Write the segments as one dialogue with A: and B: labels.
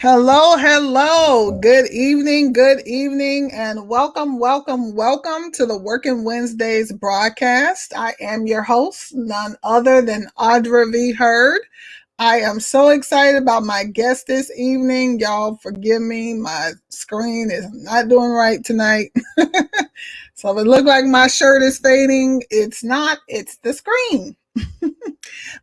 A: Hello. Good evening, and welcome to the Working Wednesdays broadcast. I am your host, none other than Audra V. Heard. I am so excited about my guest this evening. Y'all forgive me, my screen is not doing right tonight. So if it looks like my shirt is fading, it's not, it's the screen.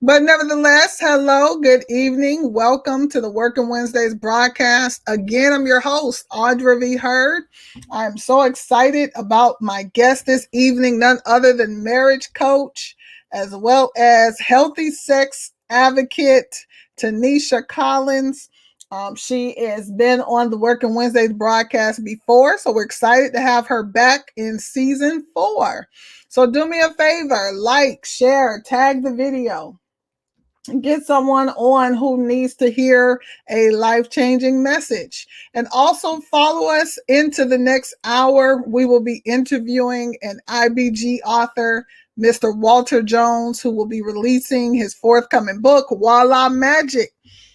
A: But nevertheless, hello, good evening. Welcome to the Working Wednesdays broadcast. Again, I'm your host, Audra V. Heard. I'm so excited about my guest this evening, none other than marriage coach, as well as healthy sex advocate, Tenisha Collins. She has been on the Working Wednesdays broadcast before, so we're excited to have her back in season 4. So do me a favor, like, share, tag the video, get someone on who needs to hear a life-changing message. And also follow us into the next hour. We will be interviewing an IBG author, Mr. Walter Jones, who will be releasing his forthcoming book, Voila Magic.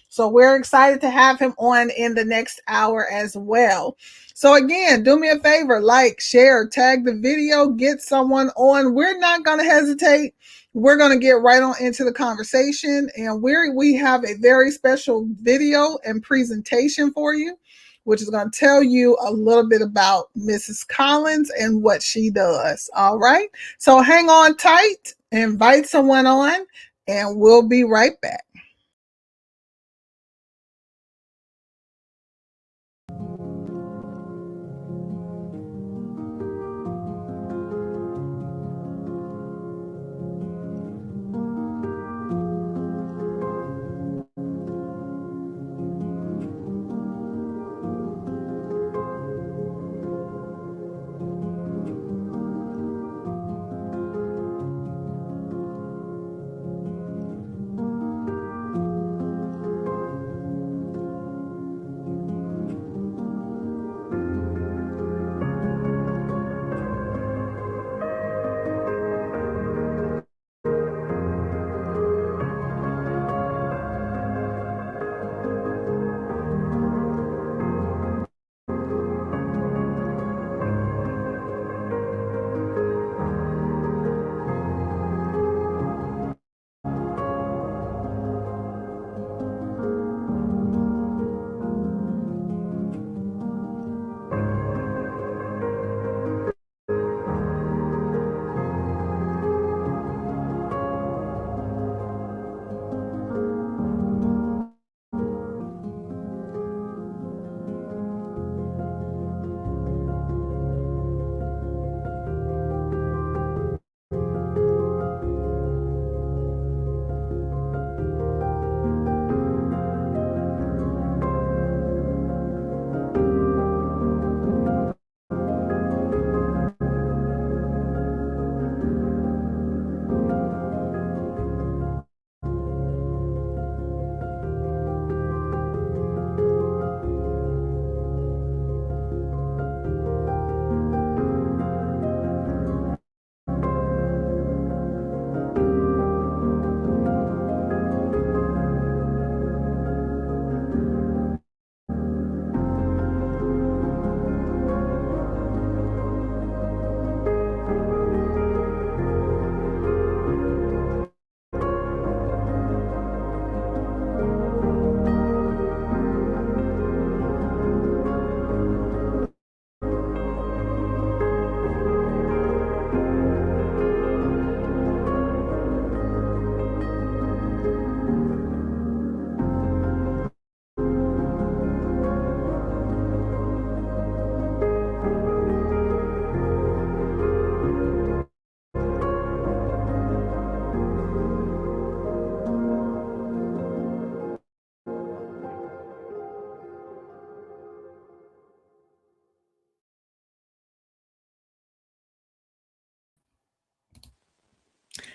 A: So we're excited to have him on in the next hour as well. So again, do me a favor, like, share, tag the video, get someone on. We're not going to hesitate. We're going to get right on into the conversation, and we have a very special video and presentation for you, which is going to tell you a little bit about Mrs. Collins and what she does. All right. So hang on tight, invite someone on, and we'll be right back.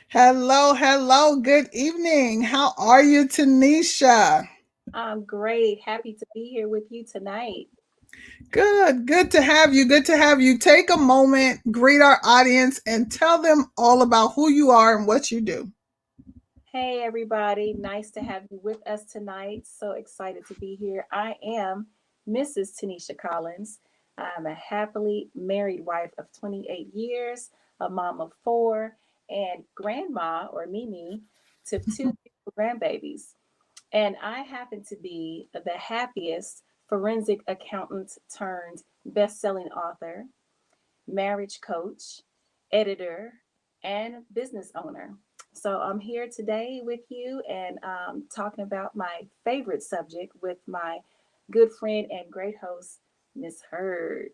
A: Hello. Good evening. How are you, Tanisha?
B: I'm great. Happy to be here with you tonight.
A: Good to have you. Good to have you. Take a moment, greet our audience, and tell them all about who you are and what you do.
B: Hey, everybody. Nice to have you with us tonight. So excited to be here. I am Mrs. Tenisha Collins. I'm a happily married wife of 28 years, a mom of four, and grandma or Mimi to two beautiful grandbabies. And I happen to be the happiest forensic accountant turned best selling author, marriage coach, editor, and business owner. So I'm here today with you and talking about my favorite subject with my good friend and great host, Miss Heard.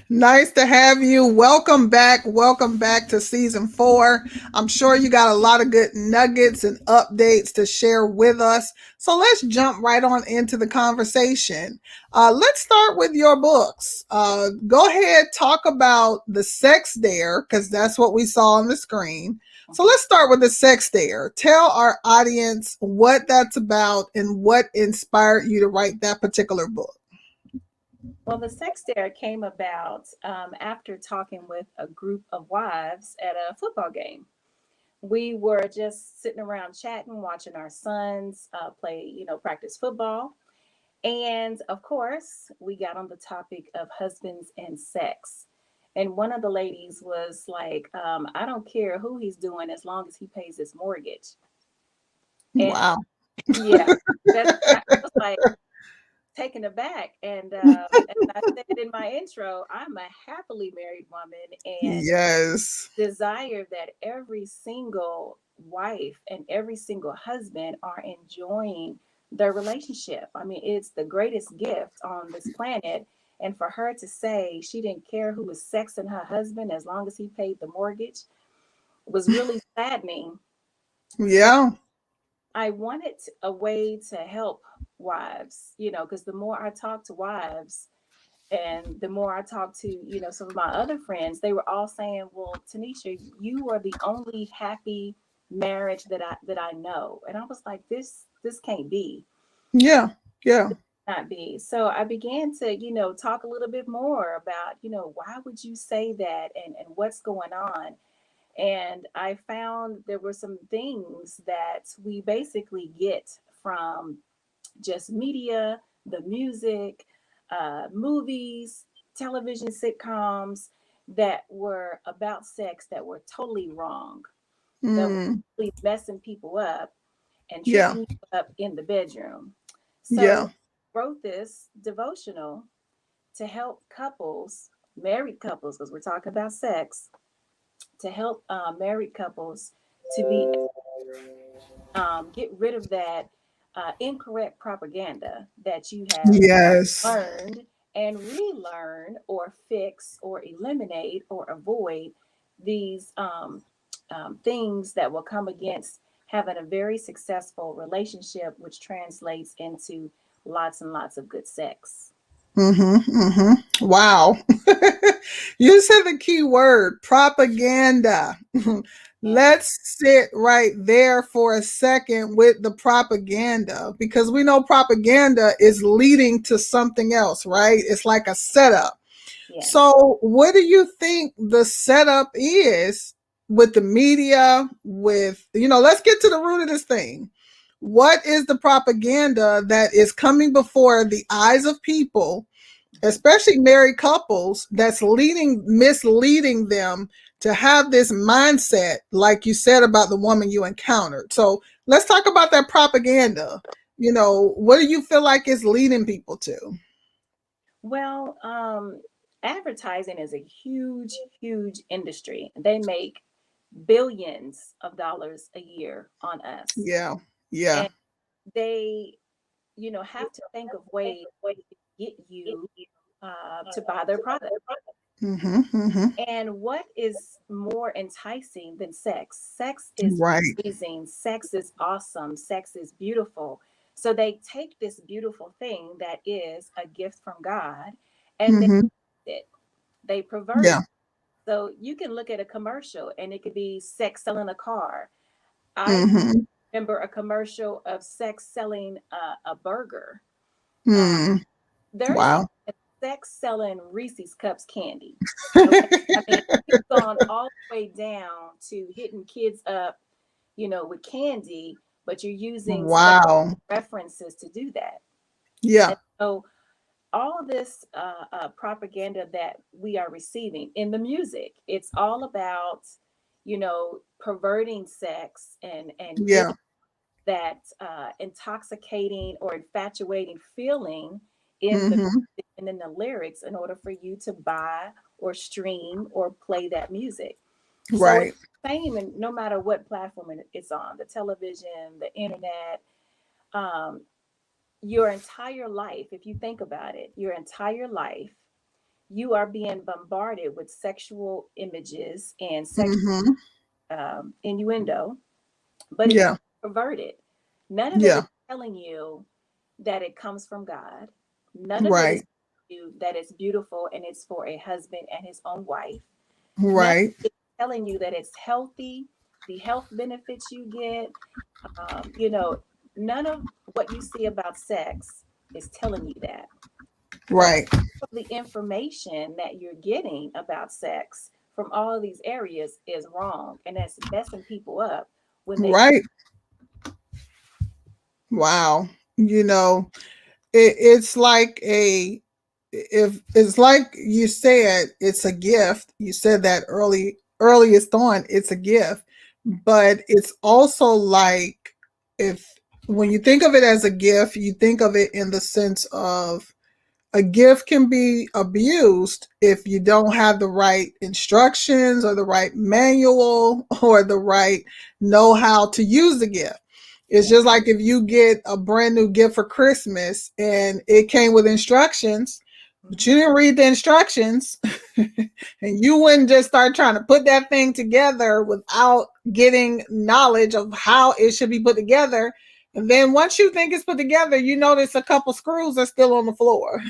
A: Nice to have you. Welcome back. Welcome back to season 4. I'm sure you got a lot of good nuggets and updates to share with us. So let's jump right on into the conversation. Let's start with your books. Go ahead, talk about the sex dare, because that's what we saw on the screen. So let's start with the sex dare. Tell our audience what that's about and what inspired you to write that particular book.
B: Well, the sex dare came about after talking with a group of wives at a football game. We were just sitting around chatting, watching our sons play, practice football. And of course, we got on the topic of husbands and sex. And one of the ladies was like, I don't care who he's doing as long as he pays his mortgage. And
A: Wow.
B: yeah, I was like taken aback. And as I said in my intro, I'm a happily married woman and
A: Yes.
B: desire that every single wife and every single husband are enjoying their relationship. I mean, it's the greatest gift on this planet. And for her to say she didn't care who was sexing her husband as long as he paid the mortgage was really saddening. So
A: Yeah.
B: I wanted a way to help wives, because the more I talk to wives, and the more I talked to, some of my other friends, they were all saying, "Well, Tanisha, you are the only happy marriage that I know." And I was like, "This can't be,
A: Yeah. Yeah.
B: not be." So I began to, talk a little bit more about, why would you say that, and what's going on. And I found there were some things that we basically get from just media, the music, movies, television sitcoms that were about sex that were totally wrong, that were
A: Mm.
B: really messing people up and
A: Yeah.
B: tripping you up in the bedroom. So
A: Yeah.
B: I wrote this devotional to help couples, married couples, because we're talking about sex, to help married couples to be get rid of that incorrect propaganda that you have
A: Yes.
B: learned and relearn or fix or eliminate or avoid these things that will come against having a very successful relationship, which translates into lots and lots of good sex.
A: Wow. You said the key word, propaganda.
B: And
A: Let's sit right there for a second with the propaganda because we know propaganda is leading to something else, right? It's like a setup.
B: yes.
A: So, what do you think the setup is with the media? Let's get to the root of this thing. What is the propaganda that is coming before the eyes of people,
B: Mhm.
A: especially married couples, that's misleading them to have this mindset, like you said about the woman you encountered? So, let's talk about that propaganda. What do you feel like it's leading people to?
B: Well, advertising is a huge, huge industry. They make billions of dollars a year on us.
A: Yeah. Yeah.
B: And they, have to think of ways to get you to buy their product.
A: Mhm. Mhm.
B: And what is more enticing than sex? Sex is
A: Right.
B: amazing. Sex is awesome. Sex is beautiful. So they take this beautiful thing that is a gift from God and
A: Mhm.
B: it, they pervert
A: Yeah.
B: it. So you can look at a commercial and it could be sex selling a car. I
A: Mhm.
B: remember a commercial of sex selling a burger. Uh,
A: Mm.
B: there's
A: Wow.
B: even sex selling Reese's Cups candy. Okay. I mean, it's gone all the way down to hitting kids up, with candy, but you're using sex
A: Wow.
B: references to do that.
A: Yeah.
B: And so all of this propaganda that we are receiving in the music, it's all about, perverting sex and
A: Yeah.
B: giving that intoxicating or infatuating feeling in the
A: Mm-hmm.
B: music and in the lyrics in order for you to buy or stream or play that music. So it's
A: Right.
B: the same, and no matter what platform it's on, the television, the internet, um, your entire life, if you think about it, your entire life, you are being bombarded with sexual images and sexual
A: Mm-hmm.
B: innuendo, but it's
A: Yeah.
B: perverted. None of it is
A: Yeah.
B: telling you that it comes from God. None of it is
A: Right.
B: telling you that it's beautiful and it's for a husband and his own wife. None of
A: Right.
B: it is telling you that it's healthy, the health benefits you get. Um, you know, None of what you see about sex is telling you that. But
A: Right.
B: the information that you're getting about sex from all of these areas is wrong, and that's messing people up when they.
A: Right. Wow. You know, it's like a if it's like you said, it's a gift. You said that earliest on, it's a gift, but it's also like if when you think of it as a gift, you think of it in the sense of a gift can be abused if you don't have the right instructions or the right manual or the right know how to use the gift. It's
B: Yeah.
A: just like if you get a brand new gift for Christmas and it came with instructions, but
B: Mhm.
A: you didn't read the instructions and you wouldn't just start trying to put that thing together without getting knowledge of how it should be put together. And then once you think it's put together, you notice a couple screws are still on the floor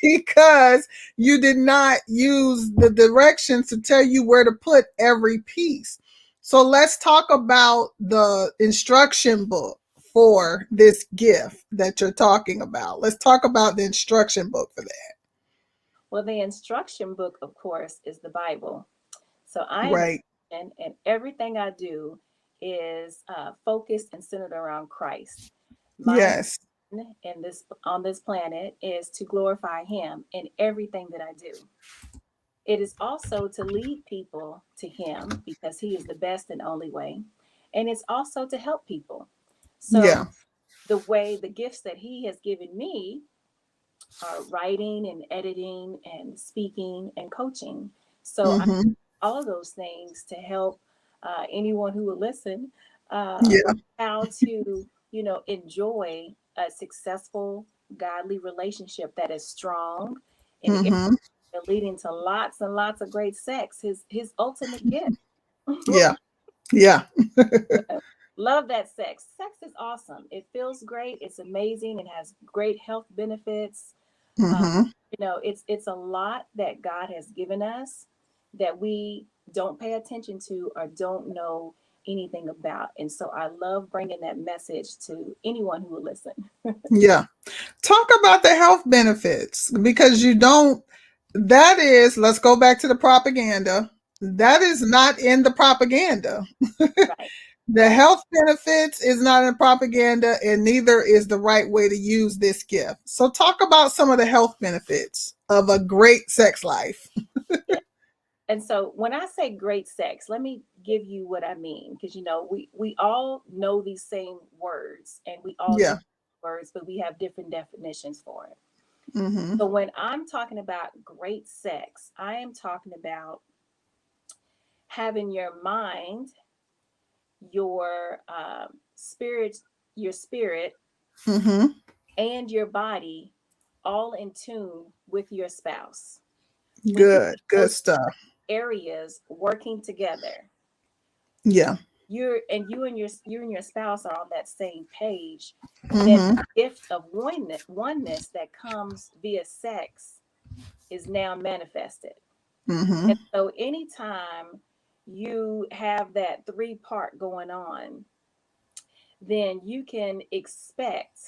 A: because you did not use the directions to tell you where to put every piece. So let's talk about the instruction book for this gift that you're talking about. Let's talk about the instruction book for that.
B: Well, the instruction book, of course, is the Bible. So I am a
A: Right.
B: Christian, and everything I do is focused and centered around Christ. My
A: Yes.
B: mission in this on this planet is to glorify Him in everything that I do. It is also to lead people to Him because He is the best and only way, and it's also to help people. So
A: Yeah.
B: the gifts that He has given me are writing and editing and speaking and coaching. So I
A: Mm-hmm.
B: all of those things to help anyone who will listen
A: Yeah.
B: how to enjoy a successful godly relationship that is strong and
A: Mm-hmm.
B: leading to lots and lots of great sex, his ultimate gift.
A: Yeah. Yeah.
B: Love that sex. Sex is awesome. It feels great. It's amazing. It has great health benefits. uh,
A: Mm-hmm.
B: it's a lot that God has given us that we don't pay attention to or don't know anything about. And so I love bringing that message to anyone who will listen.
A: Yeah. Talk about the health benefits because you don't, that is, let's go back to the propaganda. That is not in the propaganda.
B: Right,
A: The
B: right.
A: health benefits is not in propaganda, and neither is the right way to use this gift. So, talk about some of the health benefits of a great sex life.
B: Yeah. And so when I say great sex, let me give you what I mean, because we all know these same words and we all use
A: Yeah.
B: words, but we have different definitions for it.
A: Mm-hmm.
B: So when I'm talking about great sex, I am talking about having your mind, your spirit,
A: Mm-hmm.
B: and your body all in tune with your spouse. When you
A: Good.
B: get
A: Good
B: those
A: stuff.
B: areas working together,
A: Yeah.
B: you and your spouse are on that same page, then
A: Mm-hmm.
B: the gift of oneness that comes via sex is now manifested.
A: Mm-hmm.
B: And so anytime you have that three part going on, then you can expect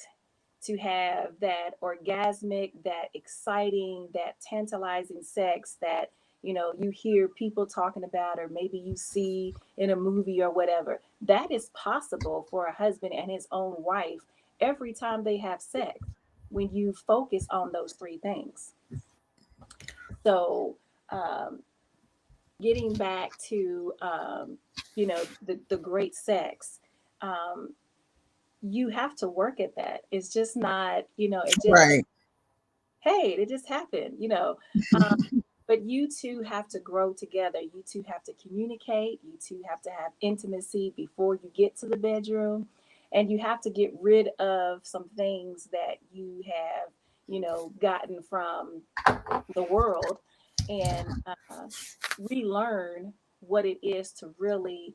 B: to have that orgasmic, that exciting, that tantalizing sex that you hear people talking about, or maybe you see in a movie or whatever. That is possible for a husband and his own wife every time they have sex, when you focus on those three things. So, um, getting back to the great sex, um, you have to work at that. It's just not, it just,
A: Right.
B: hey, it just happened, um, but you two have to grow together. You two have to communicate. You two have to have intimacy before you get to the bedroom. And you have to get rid of some things that you have, gotten from the world, and relearn what it is to really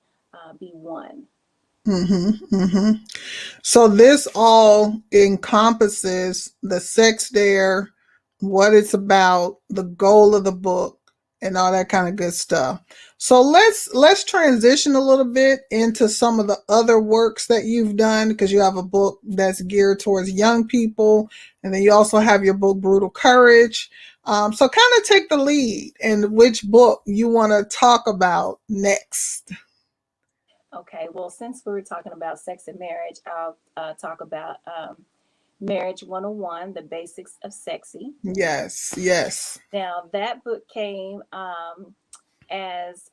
B: be one.
A: Mm-hmm. So this all encompasses the sex dare, what it's about, the goal of the book, and all that kind of good stuff. So let's transition a little bit into some of the other works that you've done, because you have a book that's geared towards young people, and then you also have your book Brutal Courage. So kind of take the lead in which book you want to talk about next.
B: Okay, well, since we were talking about sex and marriage, I'll talk about Marriage 101, The Basics of Sexy.
A: Yes, yes.
B: Now, that book came as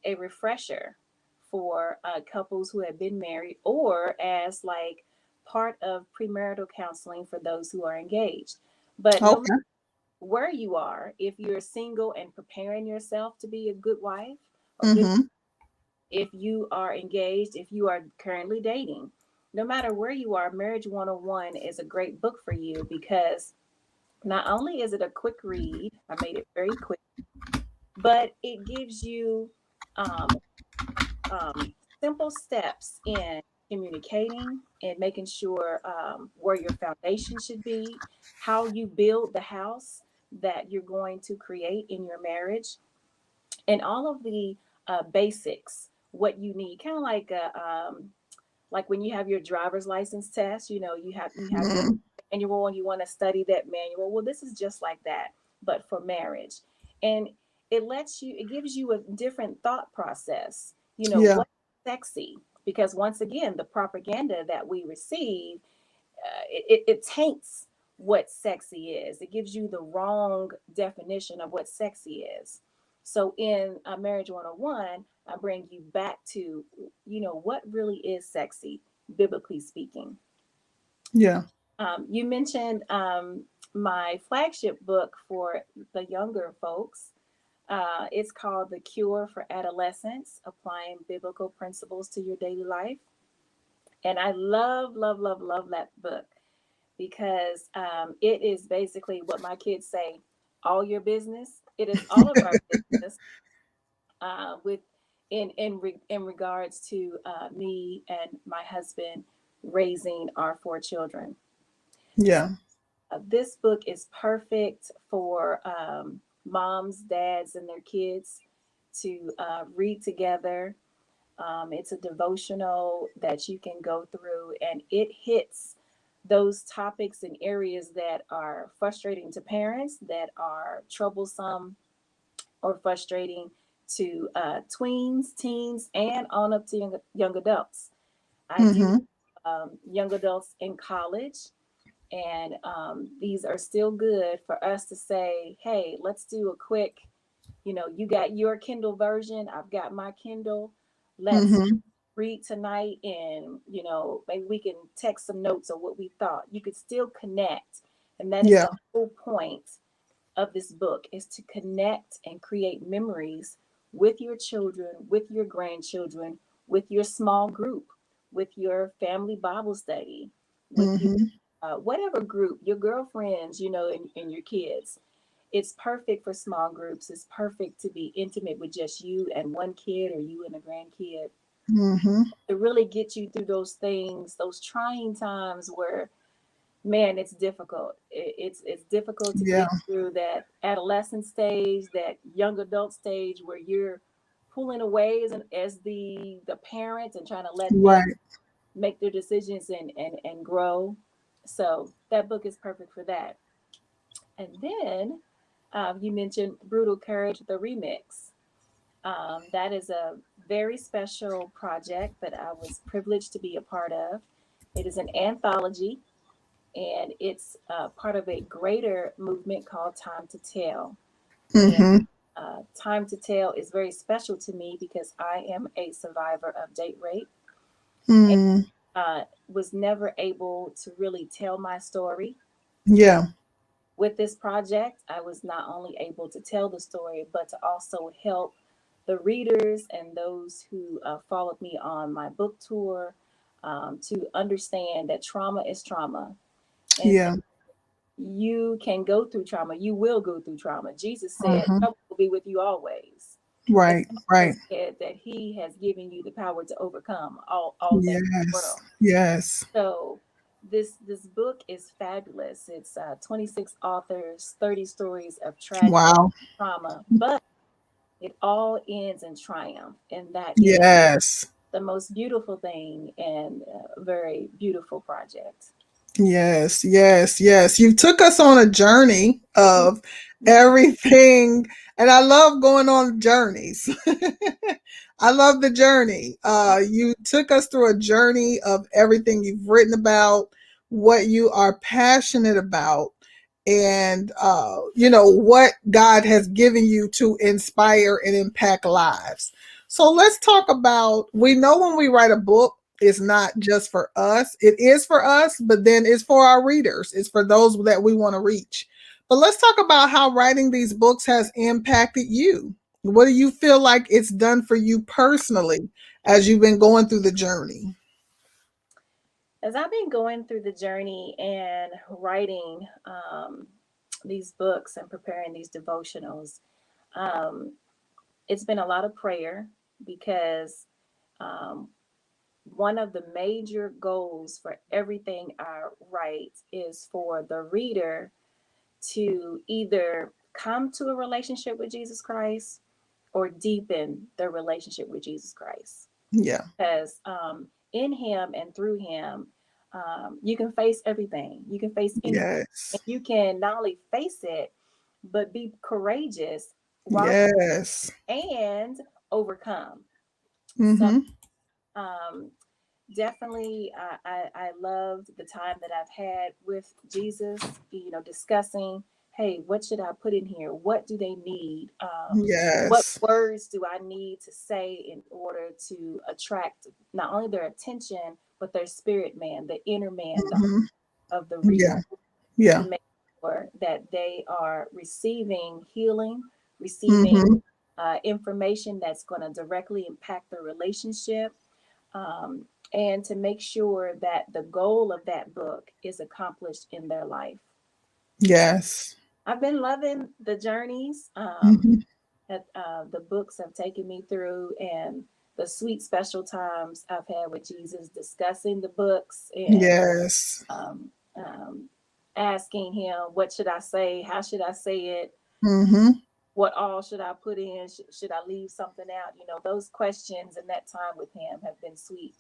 B: a refresher for couples who have been married, or as like part of premarital counseling for those who are engaged. But no matter
A: Okay.
B: where you are, if you're single and preparing yourself to be a good wife or good,
A: Mm-hmm.
B: if you are engaged, if you are currently dating, no matter where you are, Marriage 101 is a great book for you, because not only is it a quick read, I made it very quick, but it gives you um, um, simple steps in communicating and making sure where your foundation should be, how you build the house that you're going to create in your marriage, and all of the basics, what you need, kind of like when you have your driver's license test. You have your
A: Mm-hmm.
B: manual and you want to study that manual. Well, this is just like that, but for marriage. And it gives you a different thought process.
A: Yeah.
B: What's sexy? Because once again, the propaganda that we receive, it taints what sexy is. It gives you the wrong definition of what sexy is. So in Marriage 101, I bring you back to, what really is sexy, biblically speaking.
A: Yeah.
B: You mentioned my flagship book for the younger folks. It's called The Cure for Adolescence: Applying Biblical Principles to Your Daily Life. And I love, love, love, love that book, because it is basically what my kids say, all your business. It is all of our business, with in regards to me and my husband raising our four children. So,
A: Yeah.
B: this book is perfect for moms, dads, and their kids to read together. It's a devotional that you can go through, and it hits those topics and areas that are frustrating to parents, that are troublesome or frustrating to tweens, teens, and on up to young adults. I do
A: Mm-hmm.
B: young adults in college, and these are still good for us to say, hey, let's do a quick, you got your Kindle version, I've got my Kindle. Let's
A: Mm-hmm.
B: read tonight, and maybe we can text some notes of what we thought. You could still connect, and that is
A: Yeah.
B: the whole point of this book, is to connect and create memories with your children, with your grandchildren, with your small group, with your family Bible study, with your
A: Mm-hmm.
B: whatever group, your girlfriends, and your kids. It's perfect for small groups. It's perfect to be intimate with just you and one kid, or you and a grandkid,
A: Mm-hmm.
B: to really get you through those things, those trying times where, man, it's difficult. It's difficult to
A: Yeah.
B: get through that adolescent stage, that young adult stage, where you're pulling away as the parent, and trying to let them
A: Right.
B: make their decisions and grow. So that book is perfect for that. And then You mentioned Brutal Courage, the remix. That is a very special project that I was privileged to be a part of. It is an anthology, and it's part of a greater movement called Time to Tell. And
A: Mm-hmm.
B: Time to Tell is very special to me because I am a survivor of date rape and
A: Mm.
B: was never able to really tell my story.
A: Yeah.
B: With this project, I was not only able to tell the story, but to also help the readers and those who followed me on my book tour to understand that trauma is trauma, and
A: Yeah.
B: you can go through trauma. You will go through trauma. Jesus said,
A: Mm-hmm.
B: "Trouble will be with you always." And
A: Right.
B: also
A: Right.
B: said that He has given you the power to overcome all things in the
A: Yes.
B: world.
A: Yes.
B: So this book is fabulous. It's 26 authors, 30 stories of tragedy,
A: Wow.
B: trauma, but it all ends in triumph, and that is
A: Yes.
B: the most beautiful thing and a very beautiful project.
A: Yes, yes, yes. You took us on a journey of everything, and I love going on journeys. I love the journey. You took us through a journey of everything you've written about, what you are passionate about, and what God has given you to inspire and impact lives. So let's talk about. We know when we write a book, it's not just for us. It is for us, but then it's for our readers. It's for those that we want to reach. But let's talk about how writing these books has impacted you. What do you feel like it's done for you personally as you've been going through the journey?
B: As I've been going through the journey and writing these books and preparing these devotionals, um, it's been a lot of prayer because um, one of the major goals for everything I write is for the reader to either come to a relationship with Jesus Christ or deepen their relationship with Jesus Christ.
A: Yeah.
B: Because in Him and through Him, you can face everything. You can face anything. And
A: Yes.
B: you can not only face it, but be courageous while
A: Yes.
B: and overcome. So
A: Mm-hmm.
B: um, definitely, I loved the time that I've had with Jesus, discussing, hey, what should I put in here? What do they need? What
A: Yes.
B: words do I need to say in order to attract not only their attention, but their spirit man, the inner man
A: Mm-hmm.
B: of the
A: Yeah.
B: reader, to
A: Yeah.
B: make sure that they are receiving healing, receiving
A: Mm-hmm.
B: information that's going to directly impact their relationship, um, and to make sure that the goal of that book is accomplished in their life. So
A: Yes.
B: I've been loving the journeys
A: Mm-hmm.
B: that the books have taken me through, and the sweet special times I've had with Jesus discussing the books and
A: Yes.
B: um, um, asking Him, what should I say? How should I say it?
A: Mm-hmm.
B: What all should I put in? Should I leave something out? Those questions and that time with Him have been sweet.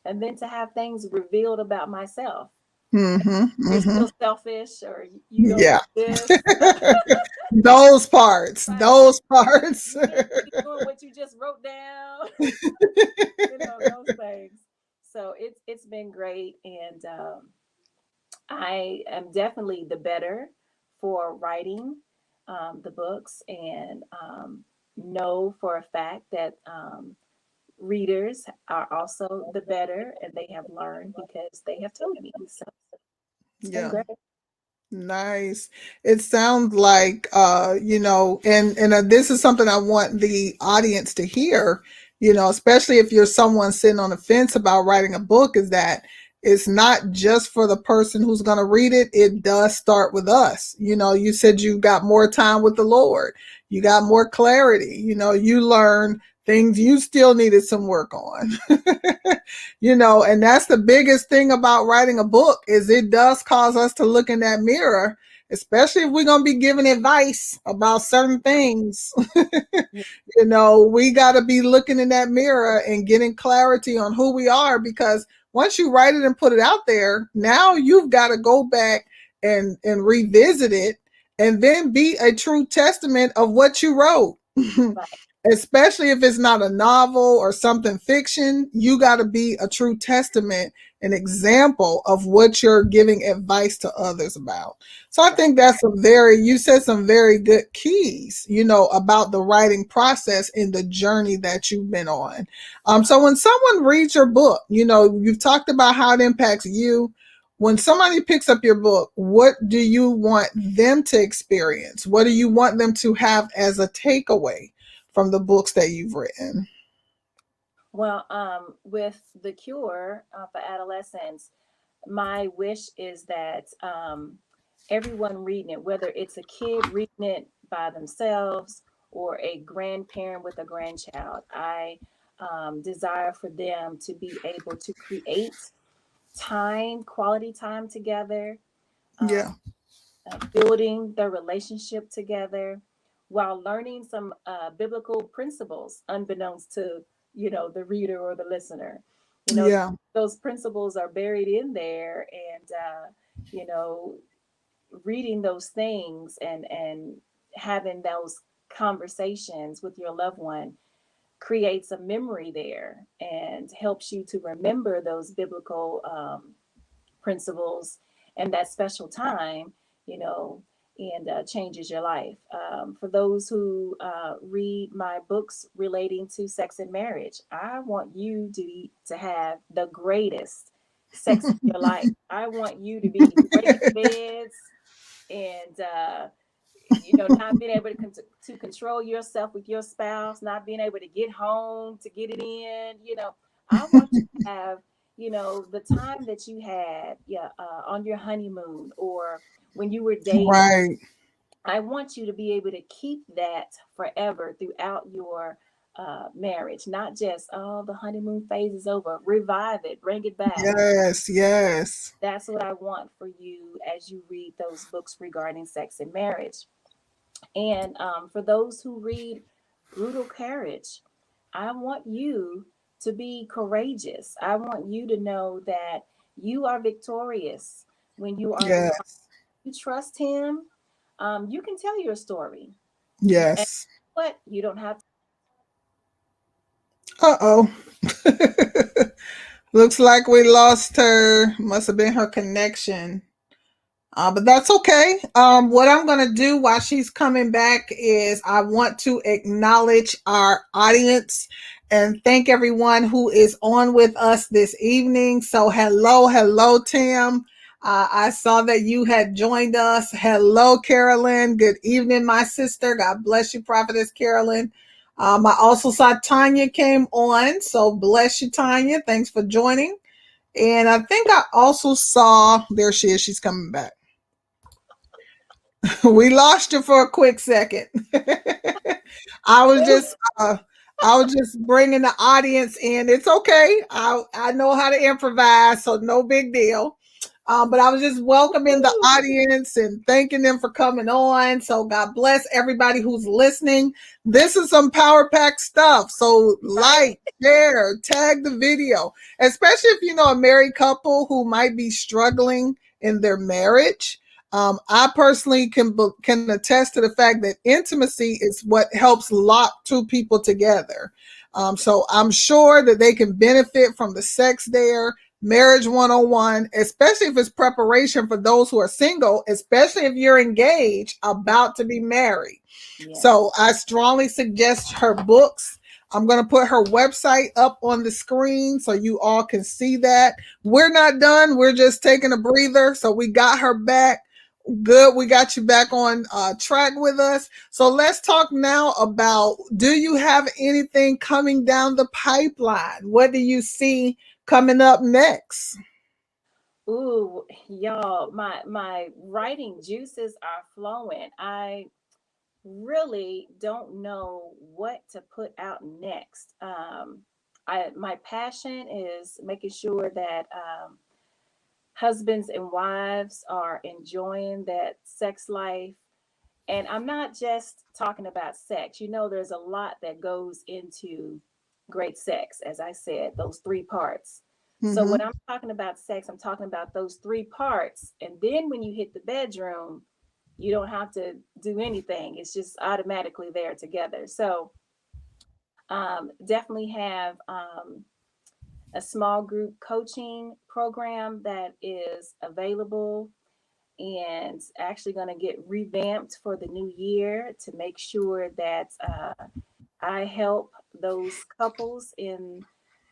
B: And then to have things revealed about myself.
A: Mm-hmm.
B: You're
A: Mm-hmm.
B: still selfish, or you don't
A: Yeah.
B: do this.
A: Those parts.
B: Right.
A: Those parts.
B: You need to be doing what you just wrote down. Those things. So it's been great, and I am definitely the better for writing the books, and know for a fact that readers are also the better, and they have learned because they have told me. So it's been
A: Yeah.
B: great.
A: Nice. It sounds like and this is something I want the audience to hear, especially if you're someone sitting on the fence about writing a book, is that it's not just for the person who's going to read it. It does start with us. You said you got more time with the Lord. You got more clarity. You learn things you still needed some work on. And that's the biggest thing about writing a book is it does cause us to look in that mirror, especially if we're going to be giving advice about certain things.
B: Yeah.
A: We got to be looking in that mirror and getting clarity on who we are, because once you write it and put it out there, now you've got to go back and revisit it and then be a true testament of what you wrote.
B: Right.
A: Especially if it's not a novel or something fiction, you got to be a true testament, an example of what you're giving advice to others about. So I
B: Right.
A: think you said some very good keys, about the writing process in the journey that you've been on. So when someone reads your book, you've talked about how it impacts you. When somebody picks up your book, what do you want them to experience? What do you want them to have as a takeaway from the books that you've written?
B: Well, with The Cure for Adolescents, my wish is that everyone reading it, whether it's a kid reading it by themselves or a grandparent with a grandchild, I desire for them to be able to create quality time together, uh,
A: Yeah,
B: building their relationship together while learning some biblical principles unbeknownst to the reader or the listener. you know
A: yeah,
B: those principles are buried in there, and you know reading those things and having those conversations with your loved one creates a memory there and helps you to remember those biblical principles and that special time, you know, and changes your life. For those who read my books relating to sex and marriage, I want you to have the greatest sex of your life. I want you to be breaking beds and not being able to control yourself with your spouse, not being able to get home to get it in. I want you to have the time that you had, yeah, on your honeymoon or when you were dating.
A: right.
B: I want you to be able to keep that forever throughout your marriage, not just, oh, the honeymoon phase is over. Revive it, bring it back.
A: Yes, yes,
B: That's what I want for you as you read those books regarding sex and marriage. And for those who read Brutal Courage, I want you to be courageous. I want you to know that you are victorious when you are with Christ.
A: yes,
B: You trust Him. You can tell your story. And
A: yes.
B: what? You don't have
A: Uh oh. Looks like we lost her. Must have been her connection. But that's okay. What I'm going to do while she's coming back is I want to acknowledge our audience and thank everyone who is on with us this evening. So, hello, Tim. I saw that you had joined us. Hello, Carolyn. Good evening, my sister. God bless you, Prophetess Carolyn. I also saw Tanya came on. So, bless you, Tanya. Thanks for joining. And I think I also saw, there she is. She's coming back. We lost you for a quick second. I was
B: to.
A: just I was just bringing the audience in. It's okay. I know how to improvise, so no big deal. But I was just welcoming the audience and thanking them for coming on. So God bless everybody who's listening. This is some power pack stuff. So
B: Right?
A: like, share, tag the video, especially if you know a married couple who might be struggling in their marriage. I personally can attest to the fact that intimacy is what helps lock two people together. So I'm sure that they can benefit from the sex there, marriage 101, especially if it's preparation for those who are single, especially if you're engaged, about to be married. So
B: Yes.
A: I strongly suggest her books. I'm going to put her website up on the screen so you all can see that. We're not done. We're just taking a breather. So we got her back. Good. We got you back on track with us. So let's talk now about, do you have anything coming down the pipeline? What do you see coming up next?
B: Ooh, y'all, my writing juices are flowing. I really don't know what to put out next. My passion is making sure that husbands and wives are enjoying that sex life. And I'm not just talking about sex. There's a lot that goes into great sex, as I said, those three parts. So when
A: Mm-hmm.
B: I'm talking about sex, I'm talking about those three parts. And then when you hit the bedroom, You don't have to do anything. It's just automatically there together. So definitely have a small group coaching program that is available and actually going to get revamped for the new year to make sure that I help those couples in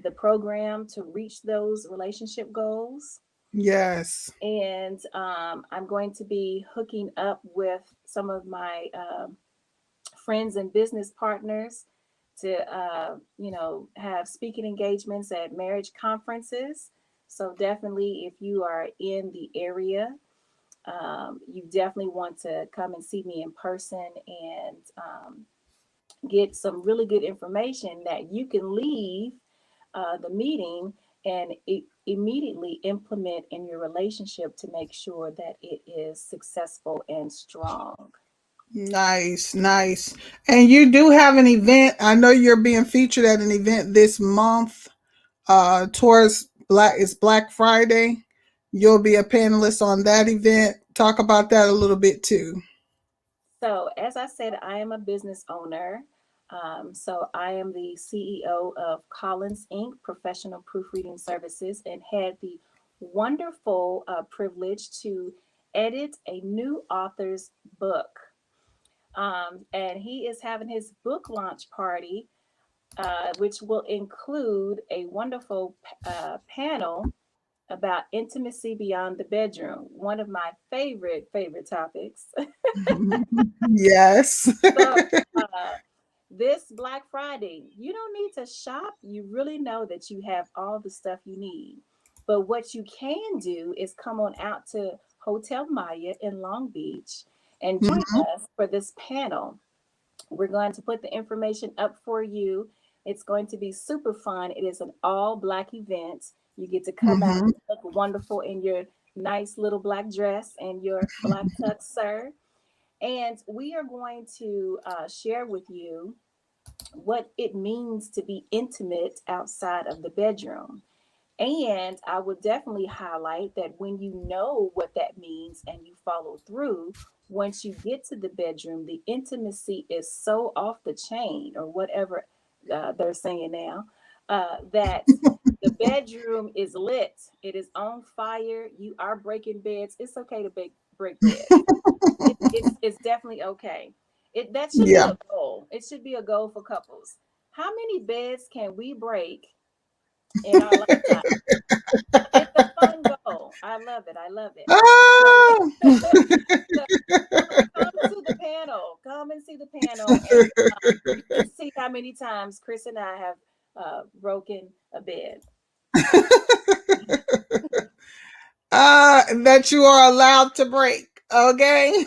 B: the program to reach those relationship goals.
A: Yes.
B: And I'm going to be hooking up with some of my friends and business partners to, have speaking engagements at marriage conferences. So definitely, if you are in the area, you definitely want to come and see me in person and get some really good information that you can leave the meeting and immediately implement in your relationship to make sure that it is successful and strong.
A: Nice, nice. And you do have an event. I know you're being featured at an event this month. Towards Black it's Black Friday. You'll be a panelist on that event. Talk about that a little bit too.
B: So, as I said, I am a business owner. So, I am the CEO of Collins Inc., Professional Proofreading Services, and had the wonderful privilege to edit a new author's book. And he is having his book launch party, which will include a wonderful panel about intimacy beyond the bedroom, one of my favorite topics.
A: Yes.
B: So, uh, this Black Friday, you don't need to shop. You really know that you have all the stuff you need. But what you can do is come on out to Hotel Maya in Long Beach and join
A: Mhm,
B: us for this panel. We're going to put the information up for you. It's going to be super fun. It is an all black event. You get to come out
A: mhm,
B: and look wonderful in your nice little black dress and your black tux, sir. And we are going to share with you what it means to be intimate outside of the bedroom. And I would definitely highlight that when you know what that means and you follow through, once you get to the bedroom, the intimacy is so off the chain, or whatever they're saying now, that the bedroom is lit. It is on fire. You are breaking beds. It's okay to break beds. It's definitely okay. That should be
A: yeah.
B: a goal. It should be a goal for couples. How many beds can we break in our lifetime? It's a fun goal. I love it. I love it. So,
A: Ah.
B: so come to the panel. Come and see the panel, and you can see how many times Chris and I have broken a bed.
A: That you are allowed to break. Okay.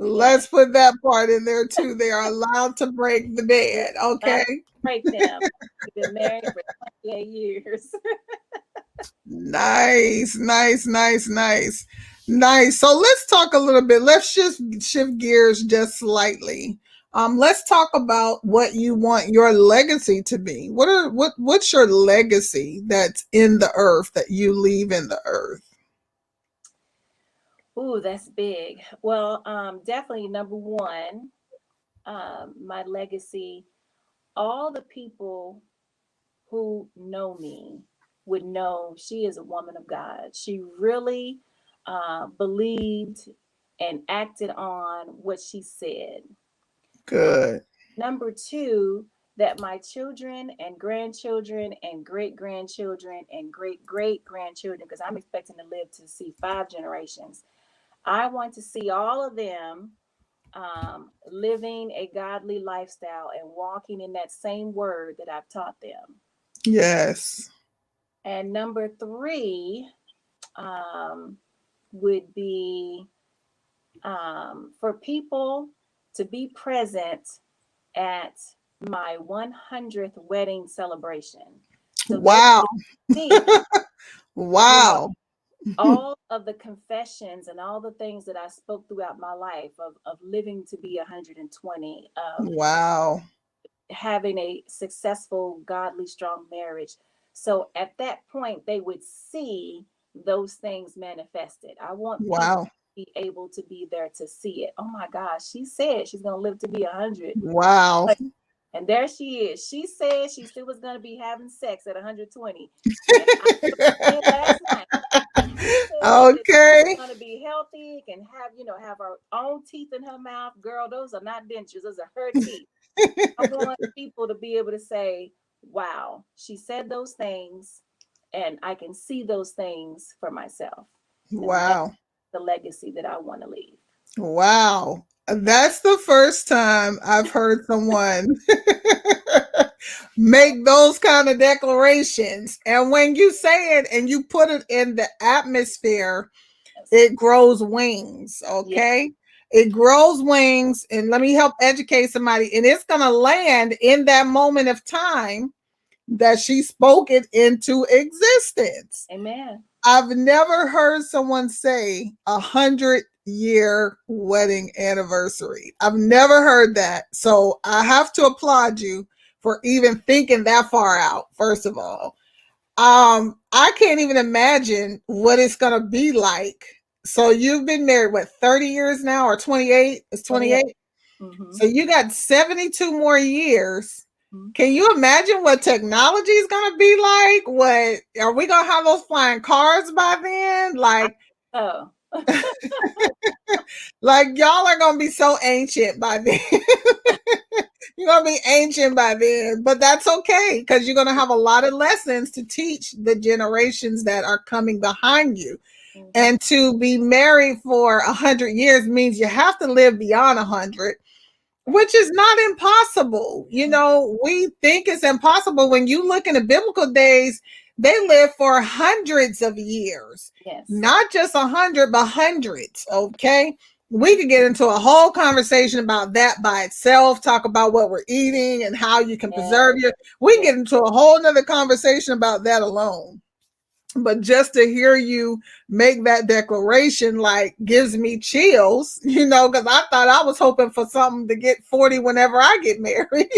B: Yeah,
A: Let's put that part in there too. They are allowed to break the
B: we're
A: bed.
B: allowed
A: Okay.
B: to break them. We've been married for 28 years.
A: Nice, nice, nice, nice, nice. So let's talk a little bit. Let's just shift gears just slightly. Let's talk about what you want your legacy to be. What's your legacy that's in the earth that you leave in the earth?
B: Ooh, that's big. Well, definitely number one, my legacy, all the people who know me would know she is a woman of God. She really believed and acted on what she said. Uh,
A: Good,
B: Number two, that my children and grandchildren and great grandchildren and great grandchildren, because I'm expecting to live to see 5 generations, I want to see all of them living a godly lifestyle and walking in that same word that I've taught them.
A: yes,
B: And number three um, would be for people to be present at my 100th wedding celebration. So they
A: wow,
B: could see, you know,
A: wow,
B: all of the confessions and all the things that I spoke throughout my life of living to be 120, of
A: wow,
B: having a successful, godly, strong marriage. So at that point, they would see those things manifested. I want people
A: wow.
B: be able to be there to see it. Oh my gosh, she said she's gonna live to be 100.
A: Wow.
B: And there she is. She said she still was going to be having sex at 120. And I was saying last night, she said that she's
A: Okay.
B: going to be healthy, can have, have her own teeth in her mouth. Girl, those are not dentures, those are her teeth. I want people to be able to say, wow, she said those things, and I can see those things for myself. And that's
A: Wow.
B: the legacy that I want to leave.
A: Wow. That's the first time I've heard someone make those kind of declarations. And when you say it and you put it in the atmosphere,
B: Yes.
A: it grows wings.
B: Yeah.
A: Okay. It grows wings. And let me help educate somebody. And it's going to land in that moment of time that she spoke it into existence.
B: Amen.
A: I've never heard someone say 100-year wedding anniversary. I've never heard that. So I have to applaud you for even thinking that far out, first of all. I can't even imagine what it's gonna be like. So you've been married what 30 years now or 28? It's
B: 28.
A: 28.
B: Mm-hmm.
A: So you got 72 more years.
B: Mm-hmm.
A: Can you imagine what technology is going to be like? What are we going to have those flying cars by then?
B: Oh,
A: Like y'all are going to be so ancient by then. You're going to be ancient by then, but that's okay because you're going to have a lot of lessons to teach the generations that are coming behind you.
B: mm-hmm.
A: And to be married for 100 years means you have to live beyond 100,
B: Right.
A: which is not impossible. You
B: Mm-hmm.
A: know, we think it's impossible. When you look in the biblical days, they lived for hundreds of years,
B: Yes.
A: not just 100, but hundreds. Okay. We could get into a whole conversation about that by itself, talk about what we're eating and how you can
B: Yeah.
A: preserve your. We can
B: Yeah.
A: get into a whole nother conversation about that alone. But just to hear you make that declaration like gives me chills, because I thought I was hoping for something to get 40 whenever I get married.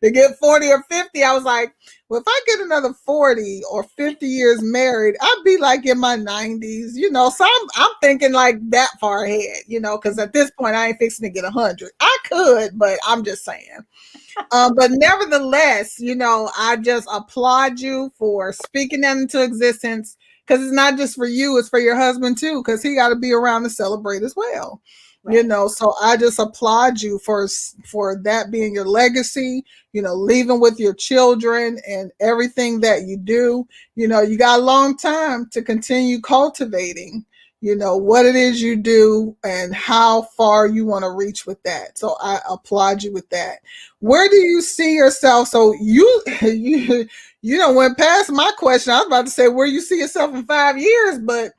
A: To get 40 or 50, I was like, well, if I get another 40 or 50 years married, I'd be like in my 90s, so I'm thinking like that far ahead, because at this point I ain't fixing to get 100. I could, but I'm just saying. But nevertheless, I just applaud you for speaking that into existence because it's not just for you, it's for your husband too, because he got to be around to celebrate as well.
B: Right.
A: So I just applaud you for that being your legacy, leaving with your children and everything that you do. You got a long time to continue cultivating, what it is you do and how far you want to reach with that. So I applaud you with that. Where do you see yourself? So you don't went past my question. I was about to say where you see yourself in 5 years, but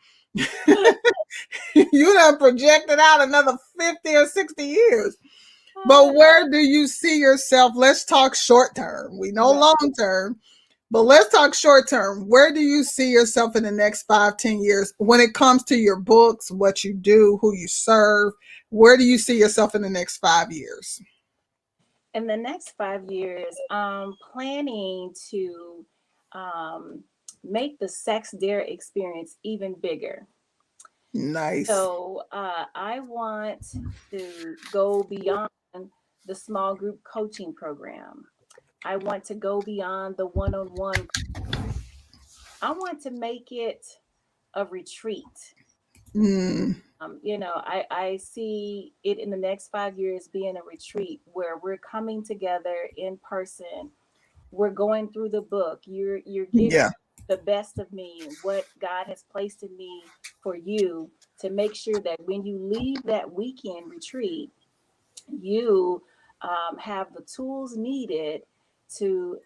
A: you done projected out another 50 or 60 years. But where do you see yourself? Let's talk short term. We know
B: Right.
A: long term, but let's talk short term. Where do you see yourself in the next 5, 10 years when it comes to your books, what you do, who you serve? Where do you see yourself in the next 5 years?
B: In the next 5 years, I'm planning to um, make the Sex Dare experience even bigger.
A: Nice.
B: So I want to go beyond the small group coaching program. I want to go beyond the one on one. I want to make it a retreat.
A: Mm,
B: I see it in the next 5 years being a retreat where we're coming together in person. We're going through the book. You're getting
A: yeah.
B: the best of me, what God has placed in me for you to make sure that when you leave that weekend retreat, you have the tools needed to,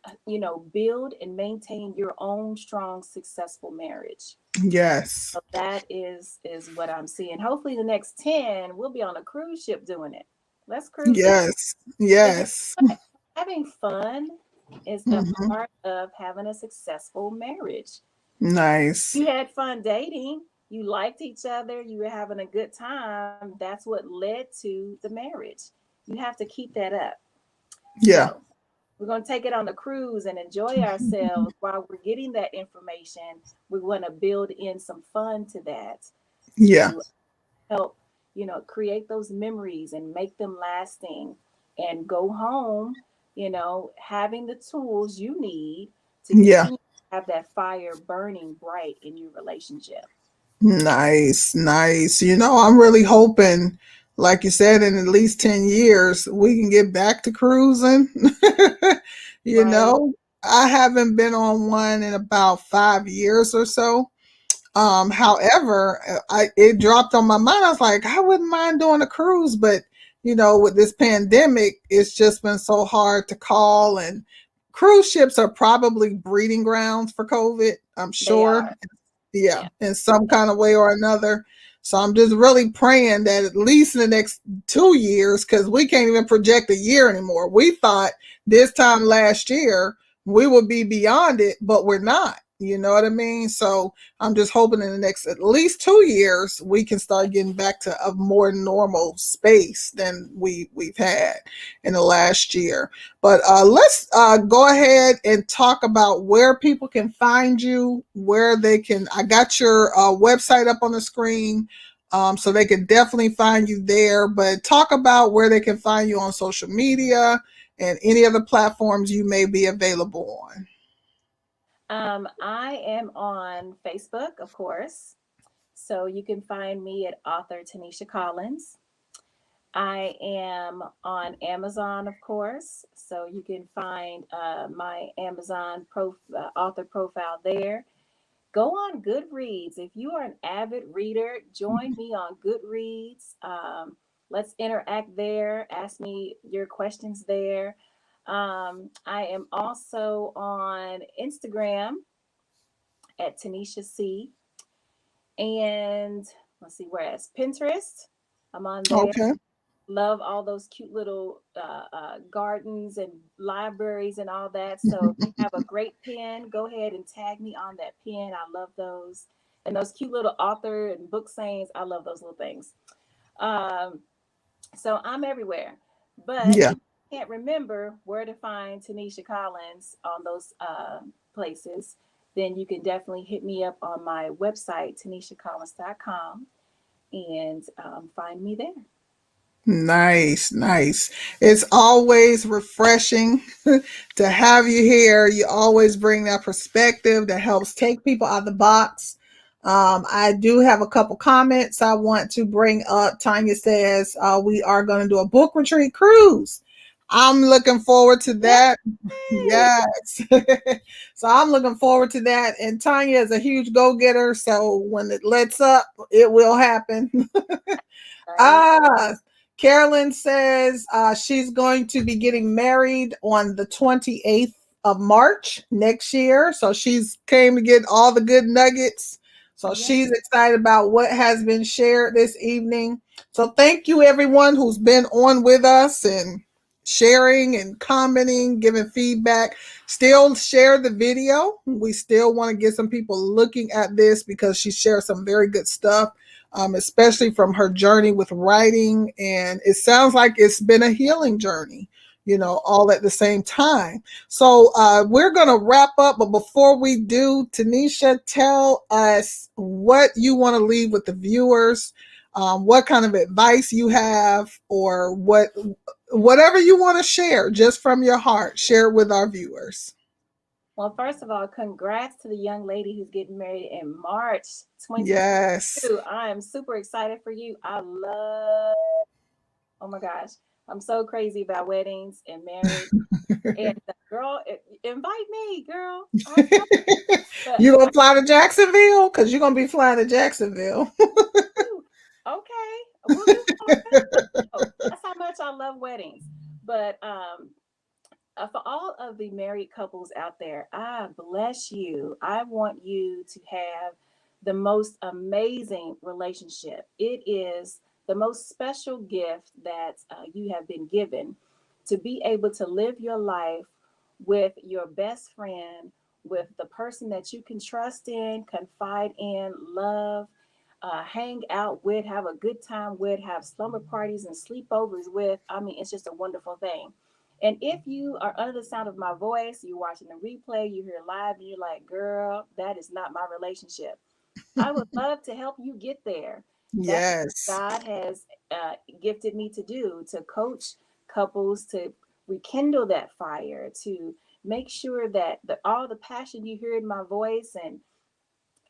B: build and maintain your own strong, successful marriage.
A: Yes.
B: So that is what I'm seeing. Hopefully, the next 10, we'll be on a cruise ship doing it. Let's cruise it.
A: Yes.
B: Because
A: Yes.
B: having fun is a
A: Mhm.
B: part of having a successful marriage.
A: Nice.
B: You had fun dating, you liked each other, you were having a good time. That's what led to the marriage. You have to keep that up.
A: Yeah.
B: So we're going to take it on a cruise and enjoy ourselves while we're getting that information. We want to build in some fun to that
A: Yeah.
B: to help, create those memories and make them lasting, and go home, having the tools you need to
A: Yeah.
B: continue to have that fire burning bright in your relationship.
A: Nice, nice. I'm really hoping, like you said, in at least 10 years, we can get back to cruising. you
B: Right.
A: know, I haven't been on one in about 5 years or so. However, it dropped on my mind. I was like, I wouldn't mind doing a cruise, but with this pandemic, it's just been so hard to call. And cruise ships are probably breeding grounds for COVID, I'm
B: They
A: sure.
B: are.
A: Yeah,
B: Yeah.
A: in some kind of way or another. So I'm just really praying that at least in the next 2 years, because we can't even project a year anymore. We thought this time last year we would be beyond it, but we're not. You know what I mean? So I'm just hoping in the next at least 2 years we can start getting back to a more normal space than we've had in the last year. But let's go ahead and talk about where people can find you, where they can. I got your website up on the screen, so they can definitely find you there. But talk about where they can find you on social media and any other platforms you may be available on.
B: I am on Facebook, of course. So you can find me at author Tanisha Collins. I am on Amazon, of course. So you can find my Amazon author profile there. Go on Goodreads. If you are an avid reader, join me on Goodreads. Let's interact there. Ask me your questions there. I am also on Instagram at Tanisha C. And let's see, where else? Pinterest. I'm on there.
A: Okay.
B: Love all those cute little gardens and libraries and all that. So if you have a great pen, go ahead and tag me on that pen. I love those. And those cute little author and book sayings, I love those little things. Um, so I'm everywhere. But
A: Yeah.
B: if you can't remember where to find Tanisha Collins on those places, then you can definitely hit me up on my website, tanishacollins.com, and find me there.
A: Nice, nice. It's always refreshing to have you here. You always bring that perspective that helps take people out of the box. I do have a couple comments I want to bring up. Tanya says we are going to do a book retreat cruise. I'm looking forward to that.
B: Yay!
A: Yes. So I'm looking forward to that. And Tanya is a huge go getter. So when it lets up, it will happen.
B: Right?
A: Ah, Carolyn says she's going to be getting married on the 28th of March next year. So she's came to get all the good nuggets. So
B: Yes.
A: she's excited about what has been shared this evening. So thank you everyone who's been on with us and sharing and commenting, giving feedback. Still share the video. We still want to get some people looking at this because she shared some very good stuff, especially from her journey with writing. And it sounds like it's been a healing journey, all at the same time. So we're going to wrap up. But before we do, Tanisha, tell us what you want to leave with the viewers, what kind of advice you have, or whatever you want to share just from your heart, share with our viewers.
B: Well, first of all, congrats to the young lady who's getting married in March
A: Yes.
B: 2022. I am super excited for you. I love, oh my gosh, I'm so crazy about weddings and marriage. And girl, invite me, girl. I come, but
A: You gonna fly to Jacksonville? Because you're gonna be flying to Jacksonville.
B: woo, okay, we'll do Orlando. That's how much I love weddings. But for all of the married couples out there, I bless you. I want you to have the most amazing relationship. It is the most special gift that you have been given, to be able to live your life with your best friend, with the person that you can trust in, confide in, love, hang out with, have a good time with, have slumber parties and sleepovers with. I mean, it's just a wonderful thing. And if you are under the sound of my voice, you're watching the replay, you hear live, and you're like, girl, that is not my relationship. I would love to help you get there. That's
A: Yes.
B: what God has gifted me to do, to coach couples, to rekindle that fire, to make sure that all the passion you hear in my voice, and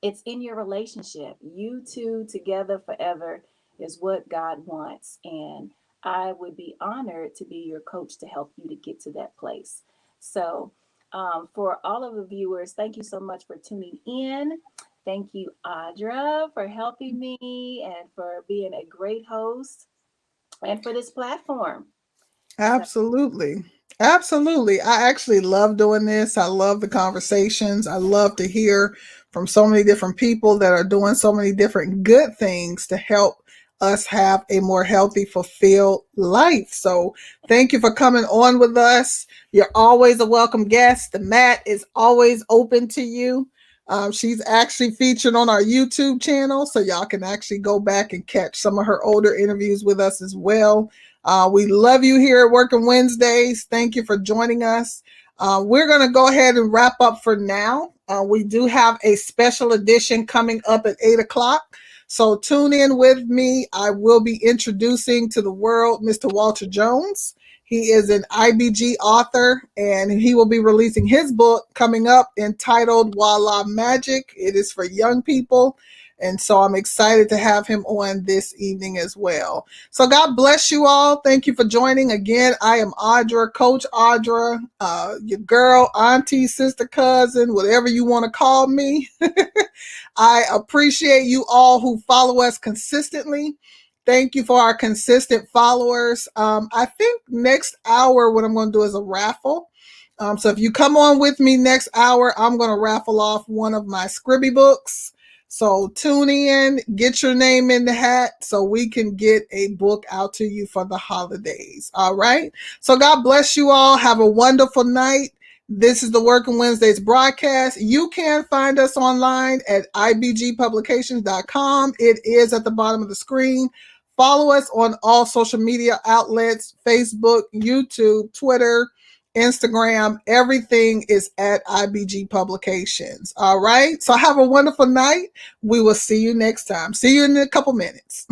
B: it's in your relationship. You two together forever is what God wants. And I would be honored to be your coach to help you to get to that place. So, for all of the viewers, thank you so much for tuning in. Thank you, Audra, for helping me and for being a great host and for this platform. So,
A: Absolutely. Absolutely. I actually love doing this. I love the conversations. I love to hear from so many different people that are doing so many different good things to help us have a more healthy, fulfilled life. So, thank you for coming on with us. You're always a welcome guest. The mat is always open to you. She's actually featured on our YouTube channel, so y'all can actually go back and catch some of her older interviews with us as well. We love you here at Working Wednesdays. Thank you for joining us. We're going to go ahead and wrap up for now. We do have a special edition coming up at 8 o'clock. So tune in with me. I will be introducing to the world Mr. Walter Jones. He is an IBG author, and he will be releasing his book coming up entitled Voila Magic. It is for young people. And so I'm excited to have him on this evening as well. So God bless you all. Thank you for joining. Again, I am Audra, Coach Audra, your girl, auntie, sister, cousin, whatever you want to call me. I appreciate you all who follow us consistently. Thank you for our consistent followers. I think next hour, what I'm going to do is a raffle. So if you come on with me next hour, I'm going to raffle off one of my Scribby books. So tune in, get your name in the hat so we can get a book out to you for the holidays. All right. So God bless you all. Have a wonderful night. This is the Working Wednesdays broadcast. You can find us online at ibgpublications.com. It is at the bottom of the screen. Follow us on all social media outlets: Facebook, YouTube, Twitter, Instagram. Everything is at IBG Publications. All right. So have a wonderful night. We will see you next time. See you in a couple minutes.